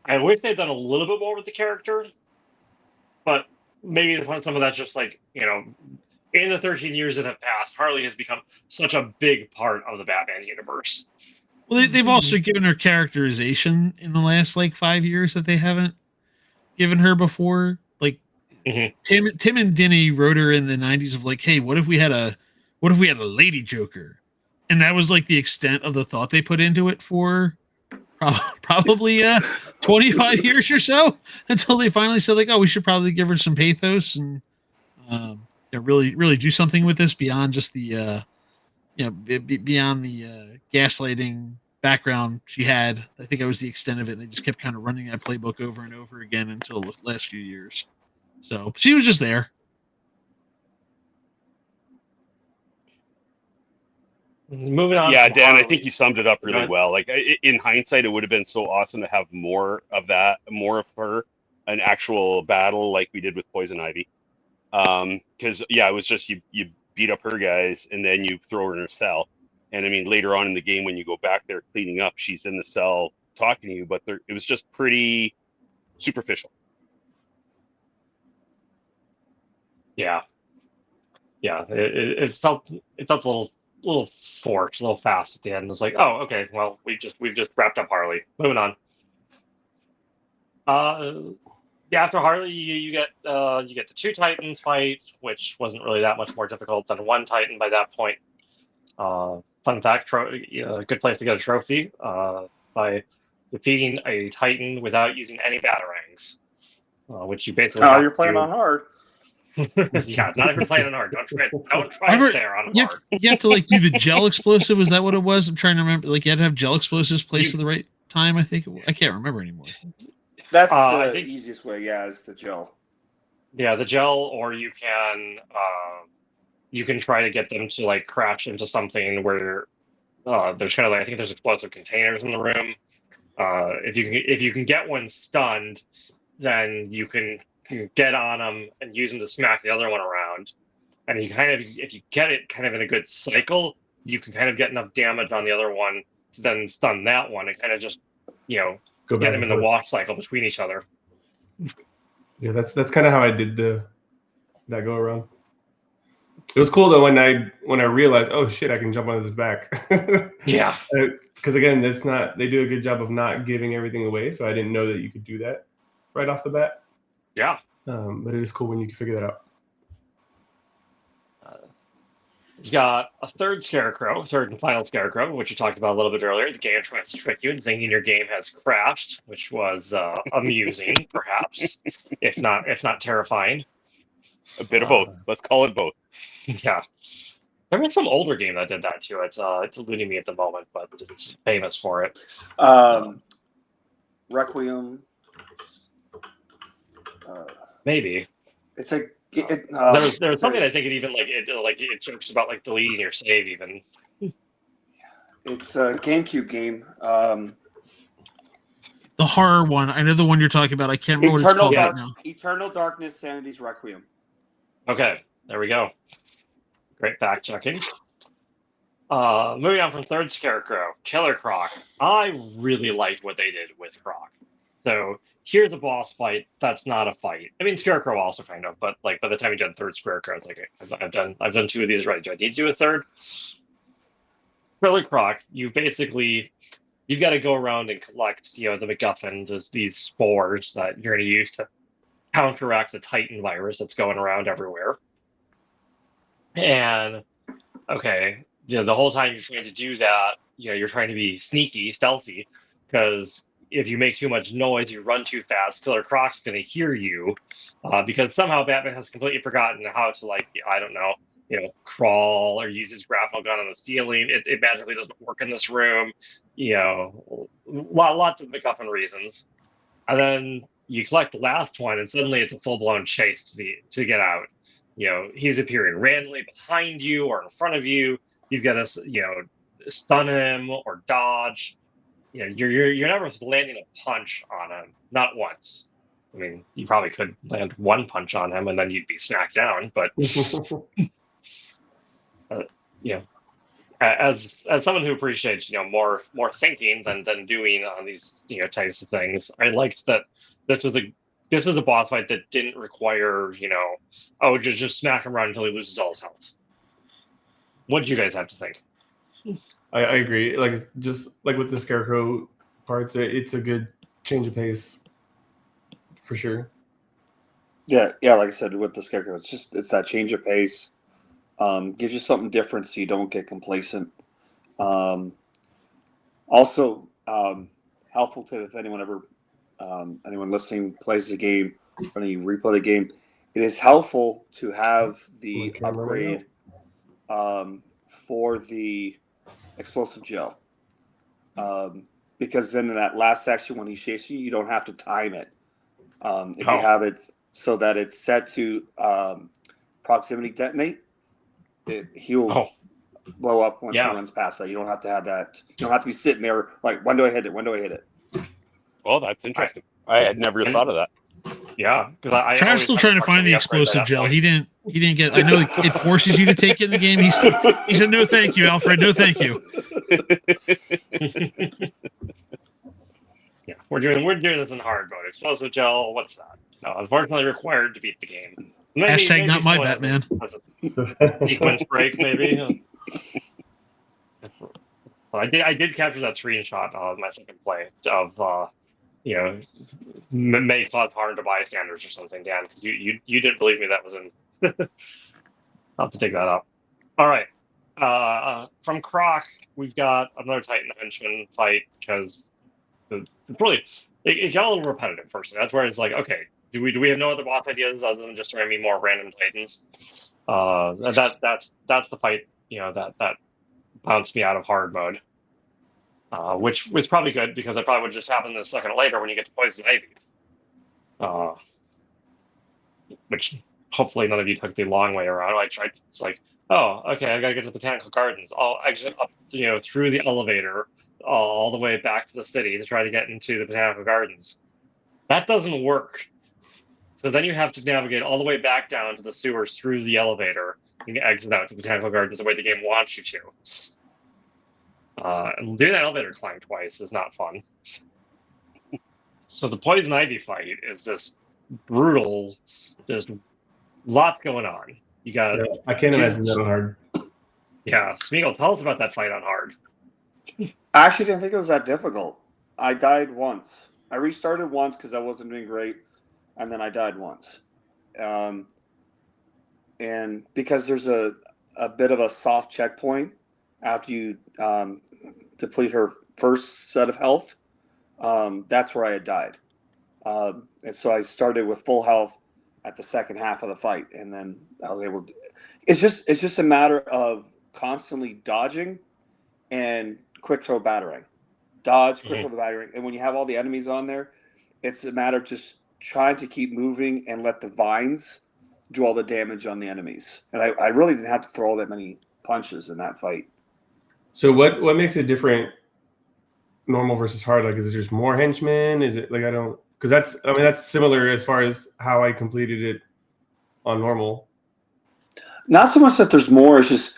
I wish they'd done a little bit more with the character, but maybe some of that's just like, in the 13 years that have passed, Harley has become such a big part of the Batman universe. Well, they've also given her characterization in the last 5 years that they haven't given her before. Like Tim and Denny wrote her in the 90s of hey, what if we had a lady Joker? And that was the extent of the thought they put into it for probably 25 years or so, until they finally said we should probably give her some pathos and really do something with this beyond just the beyond the gaslighting background she had. I think that was the extent of it. They just kept kind of running that playbook over and over again until the last few years. So she was just there. Moving on. Yeah, Dan, I think you summed it up really well. In hindsight, it would have been so awesome to have more of her, an actual battle like we did with Poison Ivy. Because it was just you beat up her guys and then you throw her in her cell. And I mean, later on in the game, when you go back there cleaning up, she's in the cell talking to you, but it was just pretty superficial. Yeah. It felt a little forced, a little fast at the end. It's oh, okay, well, we've just wrapped up Harley. Moving on. After Harley, you get the two Titans fight, which wasn't really that much more difficult than one Titan by that point. Fun fact: good place to get a trophy by defeating a Titan without using any batarangs, which you basically. Oh, you're playing on hard. Yeah, not if you're playing on hard. Don't try it there on hard. You have to do the gel explosive. Was that what it was? I'm trying to remember. You had to have gel explosives placed at the right time. I think I can't remember anymore. That's the easiest way. Yeah, is the gel. Yeah, the gel, or you can try to get them to crash into something where there's kind of I think there's explosive containers in the room. If you can get one stunned, then you can get on them and use them to smack the other one around. And if you get it kind of in a good cycle, you can kind of get enough damage on the other one to then stun that one and kind of just get them in the walk cycle between each other. Yeah, that's kind of how I did that go around. It was cool though when I realized, oh shit, I can jump on his back. Yeah. Because again, they do a good job of not giving everything away, so I didn't know that you could do that right off the bat. Yeah. But it is cool when you can figure that out. You got a third and final Scarecrow, which you talked about a little bit earlier. The game tries to trick you into thinking your game has crashed, which was amusing, perhaps, if not terrifying. A bit of both. Let's call it both. Yeah. There was some older game that did that too. It's eluding me at the moment, but it's famous for it. Requiem. Maybe. It's like there's something I think it jokes about deleting your save even. It's a GameCube game. The horror one. I know the one you're talking about. I can't remember what it's called right now. Eternal Darkness, Sanity's Requiem. Okay, there we go. Great fact checking. Moving on from third Scarecrow, Killer Croc. I really liked what they did with Croc. So here's a boss fight that's not a fight. I mean, Scarecrow also kind of, but like by the time you done third Scarecrow, it's like I've done two of these right. Do I need to do a third? Killer Croc, you've got to go around and collect, the MacGuffins as these spores that you're going to use to counteract the Titan virus that's going around everywhere. And okay, the whole time you're trying to do that, you're trying to be sneaky, stealthy, because if you make too much noise, you run too fast, Killer Croc's going to hear you, because somehow Batman has completely forgotten how to, like, I don't know, crawl or use his grapple gun on the ceiling. It magically doesn't work in this room. Lots of MacGuffin reasons. And then you collect the last one, and suddenly it's a full-blown chase to get out. He's appearing randomly behind you or in front of you. You've got to, stun him or dodge. You're never landing a punch on him, not once. I mean, you probably could land one punch on him and then you'd be smacked down. But as someone who appreciates more thinking than doing on these types of things, I liked that this was a boss fight that didn't require just smack him around until he loses all his health. What did you guys have to think? I agree. Like, just like with the Scarecrow parts, it's a good change of pace for sure. Yeah. Like I said, with the Scarecrow, it's that change of pace. Gives you something different so you don't get complacent. Also, helpful to if anyone listening plays the game, when you replay the game, it is helpful to have the upgrade for the explosive gel, because then in that last section when he shakes you, you don't have to time it. If you have it so that it's set to proximity detonate, he'll blow up once he runs past that. You don't have to have that. You don't have to be sitting there like, when do I hit it? Well, that's interesting. I had never thought of that. Yeah, because Trav's still trying to find the explosive gel. He didn't get. I know it forces you to take it in the game. He said, "No, thank you, Alfred. No, thank you." Yeah, we're doing this in hard mode. Explosive gel. What's that? No, unfortunately required to beat the game. Maybe not my Batman. Sequence break, maybe. Well, I did capture that screenshot of my second play of may cause harm to bystanders or something, Dan, because you didn't believe me that was in. I'll have to take that up. All right. From Croc, we've got another Titan henchman fight because it got a little repetitive first. That's where it's like, okay, do we have no other boss ideas other than just throwing me more random Titans? That's the fight that bounced me out of hard mode. Which was probably good because it probably would just happen a second later when you get to Poison Ivy. Which hopefully none of you took the long way around. I tried. It's like, oh, okay, I gotta get to the Botanical Gardens. I'll exit up, through the elevator all the way back to the city to try to get into the Botanical Gardens. That doesn't work. So then you have to navigate all the way back down to the sewers through the elevator and exit out to Botanical Gardens the way the game wants you to. And doing that elevator climb twice is not fun. So the Poison Ivy fight is just brutal. Just lots going on. You got. Yeah, I can't imagine that on hard. Yeah, Smeagol, tell us about that fight on hard. I actually didn't think it was that difficult. I died once. I restarted once because I wasn't doing great, and then I died once. And because there's a bit of a soft checkpoint after you deplete her first set of health, that's where I had died. And so I started with full health at the second half of the fight, and then I was able to. It's just a matter of constantly dodging and quick throw battering. Dodge, quick throw the battering. And when you have all the enemies on there, it's a matter of just trying to keep moving and let the vines do all the damage on the enemies. And I really didn't have to throw all that many punches in that fight. So what makes it different, normal versus hard? Like, is it just more henchmen? Is it like, because that's similar as far as how I completed it on normal. Not so much that there's more. It's just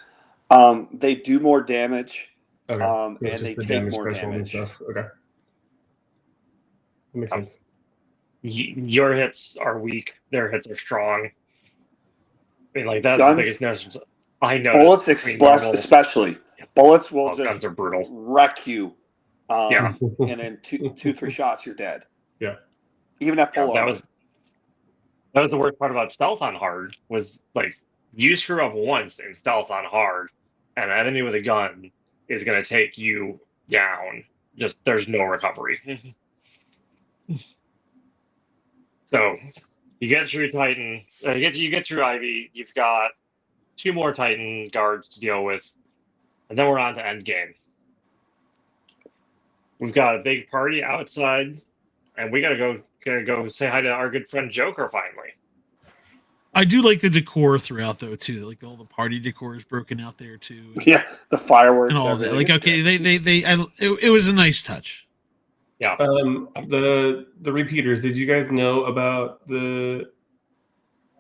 They do more damage, Okay. So it's and just they the take damage more threshold and damage. stuff. Okay. That makes sense. Your hits are weak. Their hits are strong. I mean, like that's the Guns, biggest difference I bullets, noticed between normal. especially bullets will Guns just are brutal. wreck you. Yeah. And in two, 3 shots, you're dead. Yeah. Even at full that armor. was the worst part about stealth on hard was like you screw up once in stealth on hard, and an enemy with a gun is going to take you down. Just there's no recovery. So you get through Titan, you get through Ivy. You've got 2 more Titan guards to deal with, and then we're on to Endgame. We've got a big party outside, and we gotta go say hi to our good friend Joker finally. I do like the decor throughout though too. Like all the party decor is broken out there too. Yeah, the fireworks and all that. everything. Like okay, it was a nice touch. Yeah. The repeaters. Did you guys know about the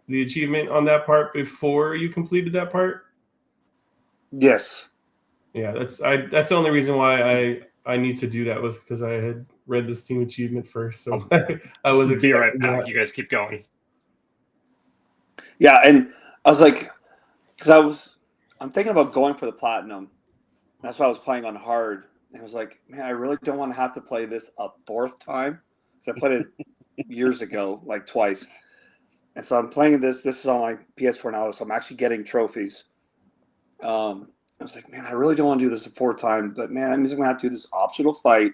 achievement on that part before you completed that part? Yes. Yeah, that's the only reason why I need to do that was because I had read the Steam achievement first, so I was Be right expecting back. that. You guys keep going. Yeah, and I was like, because I'm thinking about going for the platinum. That's why I was playing on hard. And I was like, man, I really don't want to have to play this a 4th time. So I played it years ago, like twice. And so I'm playing this. This is on my PS4 now, so I'm actually getting trophies. I was like, man, I really don't want to do this a 4th time, but man, that means I'm gonna have to do this optional fight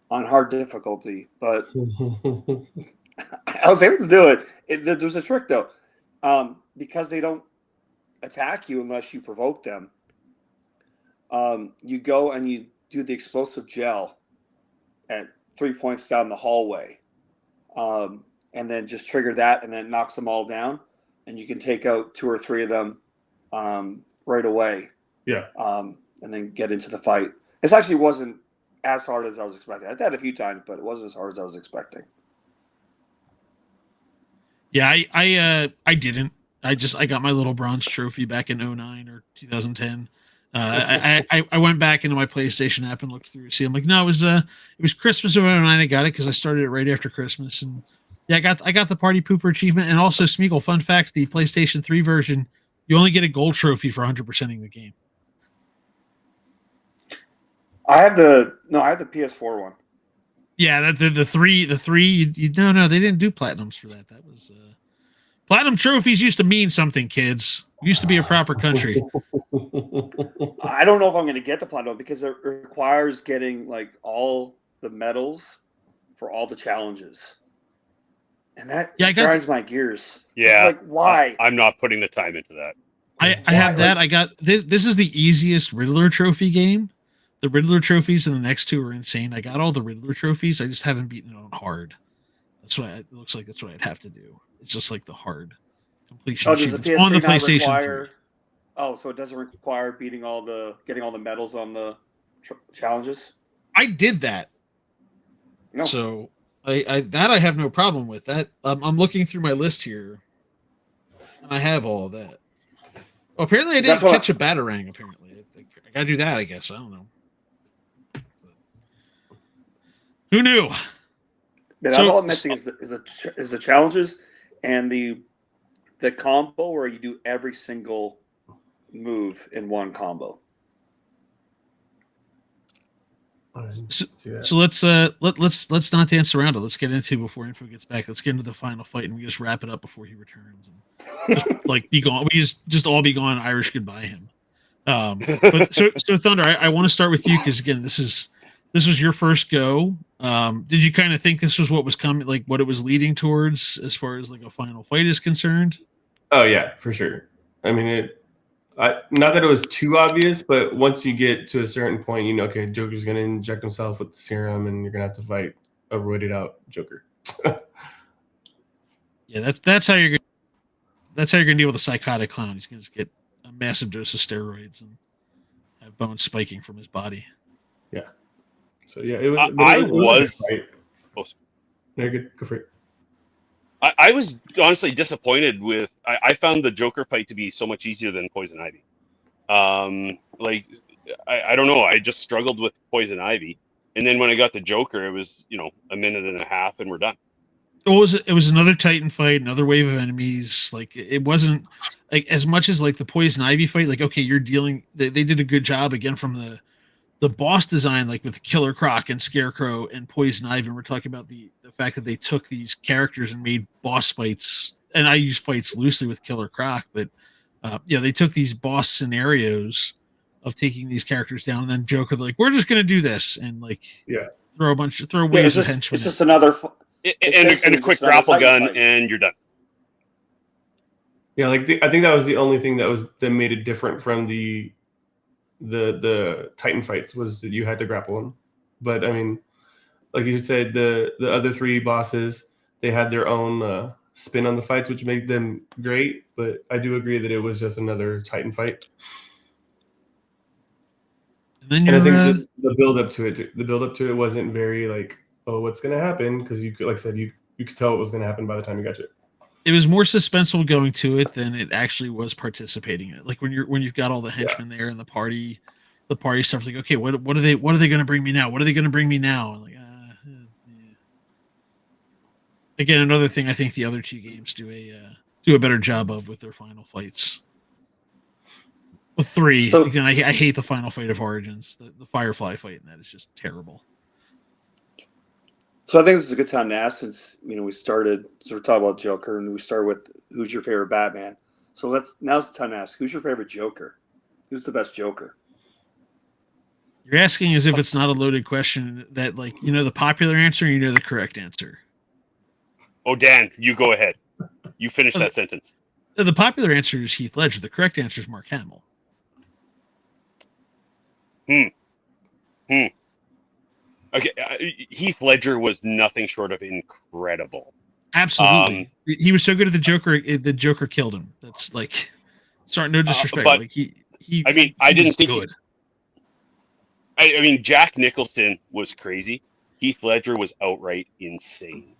on hard difficulty. But I was able to do it. There's a trick though, because they don't attack you unless you provoke them. You go and you do the explosive gel at 3 points down the hallway, and then just trigger that, and then it knocks them all down, and you can take out 2 or 3 of them right away. Yeah. And then get into the fight. This actually wasn't as hard as I was expecting. I did that a few times, but it wasn't as hard as I was expecting. Yeah, I didn't. I got my little bronze trophy back in 09 or 2010. I went back into my PlayStation app and looked through. See, I'm like, no, it was Christmas of 09. I got it because I started it right after Christmas, and yeah, I got the Party Pooper achievement, and also Smeagol. Fun fact: the PlayStation 3 version, you only get a gold trophy for 100%ing the game. I have the PS4 one. Yeah, the three. No, they didn't do platinums for that. That was platinum trophies used to mean something, kids. We used to be a proper country. I don't know if I'm going to get the platinum because it requires getting like all the medals for all the challenges, and that grinds my gears. Yeah, like why? I'm not putting the time into that. I have that. I got this. This is the easiest Riddler trophy game. The Riddler trophies and the next 2 are insane. I got all the Riddler trophies. I just haven't beaten it on hard. That's why it looks like that's what I'd have to do. It's just like the hard completion achievements on the PlayStation 3. Oh, so it doesn't require getting all the medals on the challenges? I did that. No. So I have no problem with that. I'm looking through my list here, and I have all of that. Well, apparently I didn't catch a Batarang. Apparently, I gotta do that. I guess I don't know. Who knew? Yeah, that's all I'm missing is the challenges and the combo where you do every single move in one combo. So let's not dance around it. Let's get into before Info gets back. Let's get into the final fight and we just wrap it up before he returns and just like be gone. We just all be gone. Irish goodbye him. But so Thunder, I want to start with you because again, this was your first go. Did you kind of think this was what was coming, like what it was leading towards as far as like a final fight is concerned? Oh yeah, for sure. I mean, not that it was too obvious, but once you get to a certain point, you know, okay, Joker's going to inject himself with the serum, and you're going to have to fight a roided out Joker. Yeah, that's how you're gonna deal with a psychotic clown. He's gonna just get a massive dose of steroids and have bones spiking from his body. Yeah. So yeah, it was. No, good. Go for it. I was honestly disappointed with. I found the Joker fight to be so much easier than Poison Ivy. Like I don't know. I just struggled with Poison Ivy, and then when I got the Joker, it was a minute and a half, and we're done. It was another Titan fight, another wave of enemies. Like it wasn't like as much as like the Poison Ivy fight. Like okay, you're dealing. They did a good job again from the boss design, like with Killer Croc and Scarecrow and Poison Ivy. And we're talking about the fact that they took these characters and made boss fights. And I use fights loosely with Killer Croc, but they took these boss scenarios of taking these characters down, and then Joker like, we're just gonna do this and like throw waves of henchmen. It's just another. And a quick grapple gun, fight. And you're done. Yeah, like I think that was the only thing that made it different from the Titan fights was that you had to grapple them. But I mean, like you said, the other three bosses, they had their own spin on the fights, which made them great. But I do agree that it was just another Titan fight. And I think just the build up to it wasn't very like, oh, what's gonna happen? Because you could, like I said, you could tell what was gonna happen by the time you got to it. It was more suspenseful going to it than it actually was participating in it. Like when you've got all the henchmen there and the party stuff. Like, okay, what are they going to bring me now? What are they going to bring me now? And like, yeah. Again, another thing I think the other two games do a better job of with their final fights. With 3, again, I hate the final fight of Origins, the Firefly fight, and that is just terrible. So I think this is a good time to ask, since we started. So we're talking about Joker, and we started with who's your favorite Batman. So now's the time to ask, who's your favorite Joker? Who's the best Joker? You're asking as if it's not a loaded question. That the popular answer, the correct answer. Oh, Dan, you go ahead. You finish that sentence. The popular answer is Heath Ledger. The correct answer is Mark Hamill. Okay, Heath Ledger was nothing short of incredible. Absolutely, he was so good at the Joker. The Joker killed him. That's like, sorry, no disrespect. But, like he I didn't think good. I mean, Jack Nicholson was crazy. Heath Ledger was outright insane.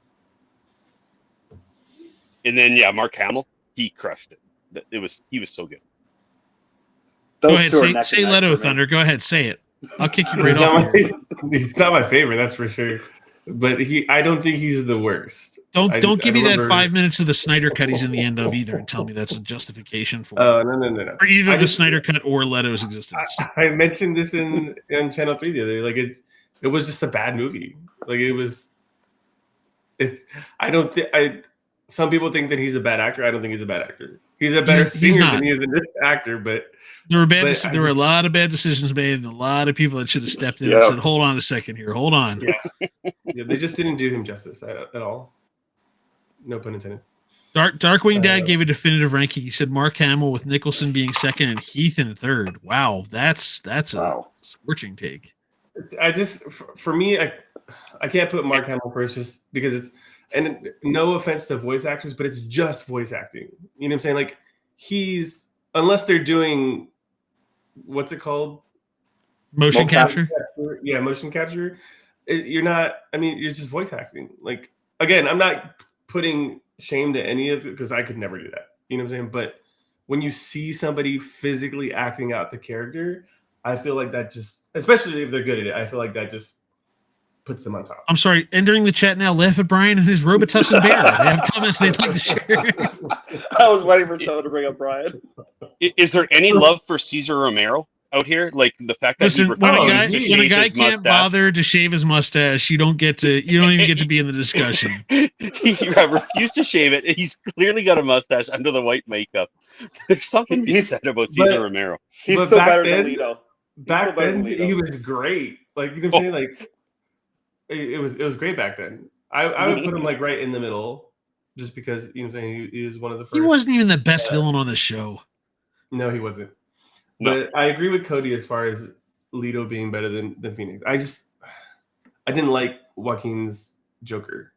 And then Mark Hamill, he crushed it. He was so good. Go ahead, say Leto Thunder. Go ahead, say it. I'll kick you right off. He's not my favorite, that's for sure. But I don't think he's the worst. Don't give me that 5 minutes of the Snyder cut he's in the end of either, and tell me that's a justification for no. For either the Snyder cut or Leto's existence. I mentioned this in Channel 3 the other day. Like it was just a bad movie. Like it was. Some people think that he's a bad actor. I don't think he's a bad actor. He's a better singer than he is an actor, but there were a lot of bad decisions made, and a lot of people that should have stepped in and said, "Hold on a second here, hold on." Yeah, they just didn't do him justice at all. No pun intended. Darkwing Dad gave a definitive ranking. He said Mark Hamill with Nicholson being second and Heath in third. Wow, that's a scorching take. For me, I can't put Mark Hamill first just because it's. And no offense to voice actors, but it's just voice acting. You know what I'm saying? Like unless they're doing, what's it called? Motion capture? Yeah, motion capture. You're just voice acting. Like, again, I'm not putting shame to any of it because I could never do that. You know what I'm saying? But when you see somebody physically acting out the character, I feel like that just, especially if they're good at it, I feel like that just puts them on top. I'm sorry, entering the chat now, laugh at Brian and his Robitussin bear. They have comments they'd like to share. I was waiting for someone to bring up Brian. Is there any love for Cesar Romero out here? Like the fact that when a guy can't bother to shave his mustache, you don't even get to be in the discussion. He refused to shave it. He's clearly got a mustache under the white makeup. There's something to be said about Cesar Romero. He's still better than Leto. Back then, he was great. Like, you know what I'm saying? Like, it was great back then. I would put him like right in the middle, just because you know what I'm saying, he is one of the first. He wasn't even the best villain on the show. No, he wasn't. No. But I agree with Cody as far as Leto being better than Phoenix. I didn't like Joaquin's Joker.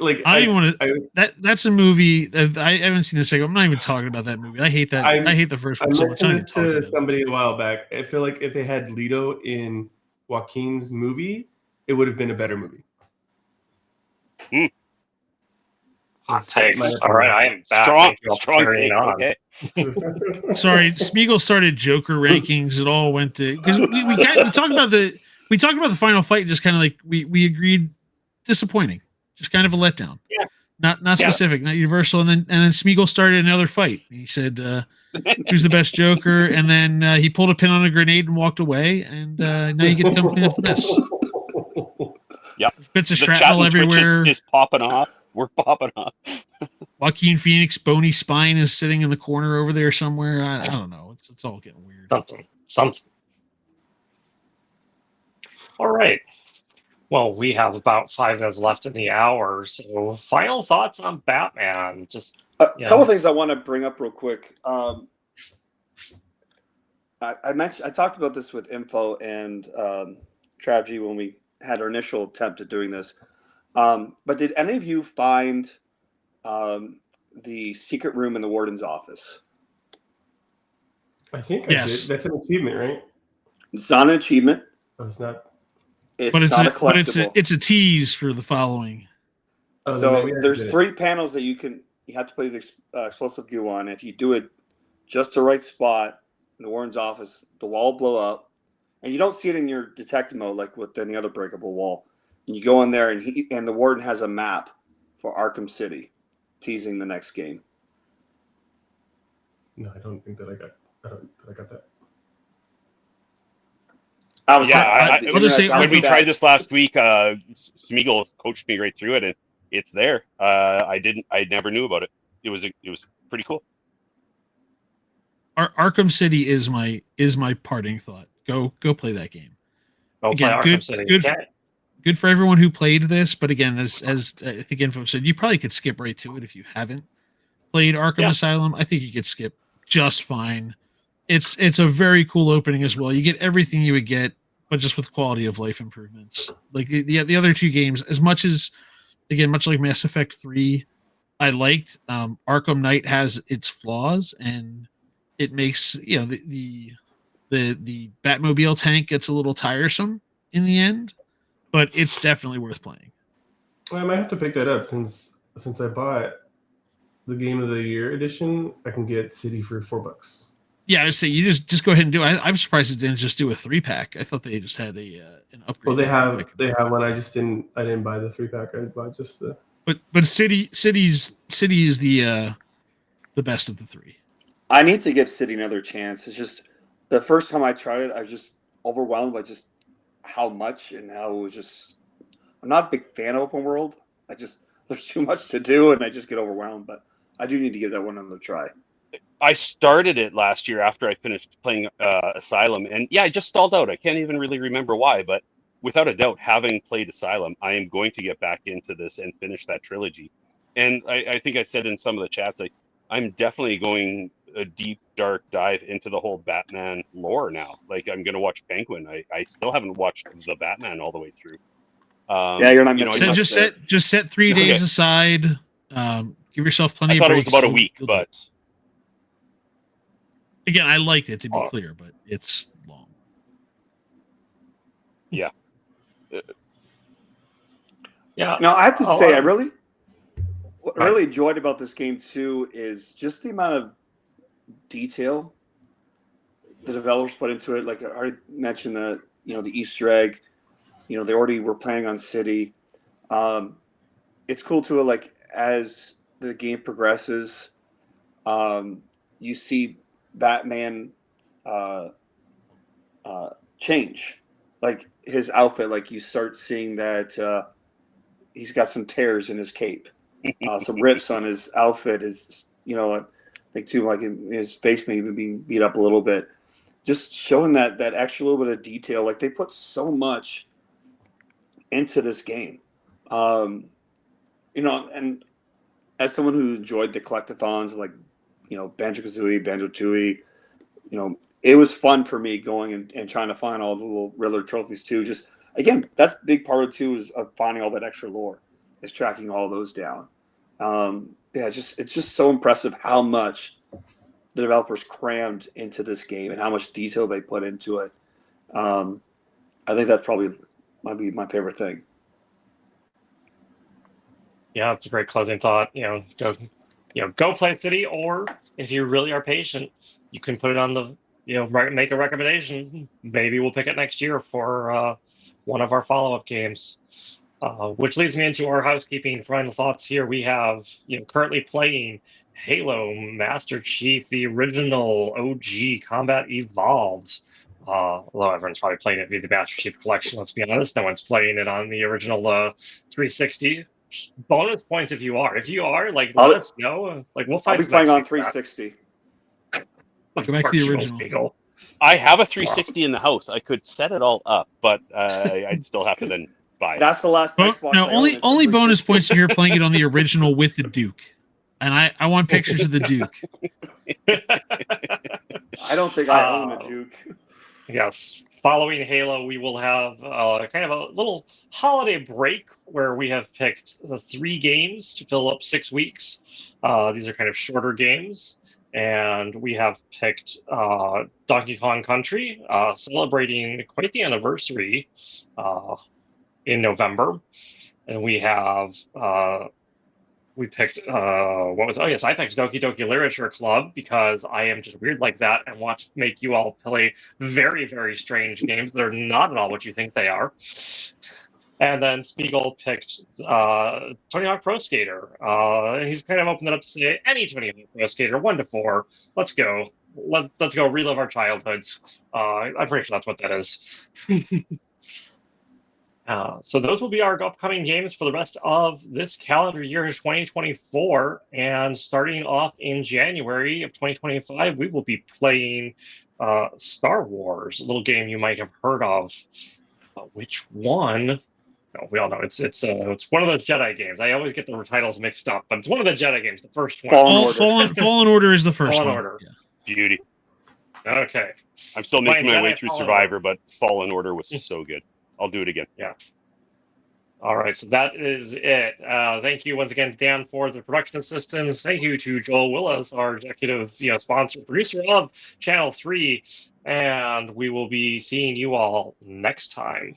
Like I don't even want to. That's a movie that I haven't seen the second. I'm not even talking about that movie. I hate that. I hate the first one so much. I mentioned this to somebody a while back. I feel like if they had Leto in Joaquin's movie, it would have been a better movie. Hot takes. my All right, I am back. Strong, Thank you all for strong carrying take. on. Okay. Sorry, Smeagol started Joker rankings. It all went to because we talked about the final fight. And just kind of like we agreed, disappointing, just kind of a letdown. Yeah. Not Yeah. specific, not universal. And then Smeagol started another fight. He said, "Who's the best Joker?" And then he pulled a pin on a grenade and walked away. And now you get to come clean up the mess. Yep. There's bits of The chat shrapnel and Twitch everywhere. is popping off. We're popping off. Joaquin Phoenix bony spine is sitting in the corner over there somewhere. I don't know. It's all getting weird. Something. All right. Well, we have about 5 minutes left in the hour. So, final thoughts on Batman? Just A couple things I want to bring up real quick. I talked about this with Info and Travgy when we had our initial attempt at doing this. But did any of you find the secret room in the warden's office? I think Yes. I did. That's an achievement, right? It's not an achievement. Oh, it's not. It's But not a collectible. it's a tease for the following. Oh, So maybe I there's did it. 3 panels that you have to play the explosive goo on. If you do it just the right spot in the warden's office, the wall will blow up, and you don't see it in your detective mode like with any other breakable wall. And you go in there, and the warden has a map for Arkham City, teasing the next game. No, I don't think that I got that. I was Yeah, I'll just say when we Arkham- tried this last week, Smeagol coached me right through it, and it's there. I never knew about it. It was pretty cool. Arkham City is my parting thought. Go play that game. go play Again, Arkham City. Good for everyone who played this. But again, as I think Info said, you probably could skip right to it if you haven't played Arkham Asylum. I think you could skip just fine. It's a very cool opening as well. You get everything you would get, but just with quality of life improvements. Like the other 2 games, as much as, again, much like Mass Effect 3, I liked. Arkham Knight has its flaws, and it makes the Batmobile tank gets a little tiresome in the end, but it's definitely worth playing. Well, I might have to pick that up since I bought the Game of the Year edition. I can get City for $4. Yeah, I'd say you just go ahead and do it. I'm surprised it didn't just do a 3-pack. I thought they just had an upgrade. Well, they have one. I didn't buy the 3-pack. I bought just the. But City is the best of the 3. I need to give City another chance. It's just the first time I tried it, I was just overwhelmed by just how much and how it was just. I'm not a big fan of open world. There's too much to do, and I just get overwhelmed. But I do need to give that one another try. I started it last year after I finished playing Asylum, and I just stalled out. I can't even really remember why, but without a doubt, having played Asylum, I am going to get back into this and finish that trilogy. And I think I said in some of the chats, I'm definitely going a deep, dark dive into the whole Batman lore now. Like, I'm going to watch Penguin. I still haven't watched the Batman all the way through. You're not missing much there. Just set 3 days aside. Give yourself plenty. I of thought it was breaks. about a week, but again, I liked it, to be clear, but it's long. Yeah. Yeah. No, I have to say, what I really enjoyed about this game too is just the amount of detail the developers put into it. Like I already mentioned, the Easter egg. They already were planning on City. It's cool too. Like as the game progresses, you see Batman change, like his outfit. Like you start seeing that he's got some tears in his cape, some rips on his outfit. I think too, like his face may even be beat up a little bit. Just showing that extra little bit of detail. Like they put so much into this game, and as someone who enjoyed the collectathons, like Banjo-Kazooie, Banjo-Tooie, it was fun for me going and trying to find all the little Riddler trophies too. Just again, that's a big part of it too, is of finding all that extra lore, is tracking all those down. It's just so impressive how much the developers crammed into this game and how much detail they put into it. I think that probably might be my favorite thing. Yeah, it's a great closing thought. Go play City, or if you really are patient, you can put it on the, make a recommendation. Maybe we'll pick it next year for one of our follow-up games. Which leads me into our housekeeping final thoughts here. We have, currently playing Halo Master Chief, the original OG Combat Evolved. Although everyone's probably playing it via the Master Chief Collection, let's be honest. No one's playing it on the original 360. Bonus points if you are. If you are, let us know. We'll I'll find be some playing on XP for that. 360. Go back to the original. Spiegel. I have a 360 in the house. I could set it all up, but I'd still have to then buy it. That's the last Xbox. No, I only own is the only bonus 360. points if you're playing it on the original with the Duke. And I want pictures of the Duke. I don't think I own a Duke. Yes. Following Halo, we will have kind of a little holiday break where we have picked 3 games to fill up 6 weeks. These are kind of shorter games. And we have picked Donkey Kong Country, celebrating quite the anniversary in November. And we have we picked I picked Doki Doki Literature Club because I am just weird like that and want to make you all play very, very strange games that are not at all what you think they are. And then Spiegel picked Tony Hawk Pro Skater. He's kind of opened it up to say any Tony Hawk Pro Skater, 1 to 4. Let's go. Let's go relive our childhoods. I'm pretty sure that's what that is. So those will be our upcoming games for the rest of this calendar year 2024. And starting off in January of 2025, we will be playing Star Wars, a little game you might have heard of. Which one? No, we all know it's one of those Jedi games. I always get the titles mixed up, but it's one of the Jedi games, the first one. Fallen Order is the first Fallen one. Order. Yeah. Beauty. Okay. I'm still making my way through Fallen Survivor, but Fallen Order was so good. I'll do it again. Yes. All right, so that is it. Thank you once again, Dan, for the production assistance. Thank you to Joel Willis, our executive, sponsor, producer of Channel 3, and we will be seeing you all next time.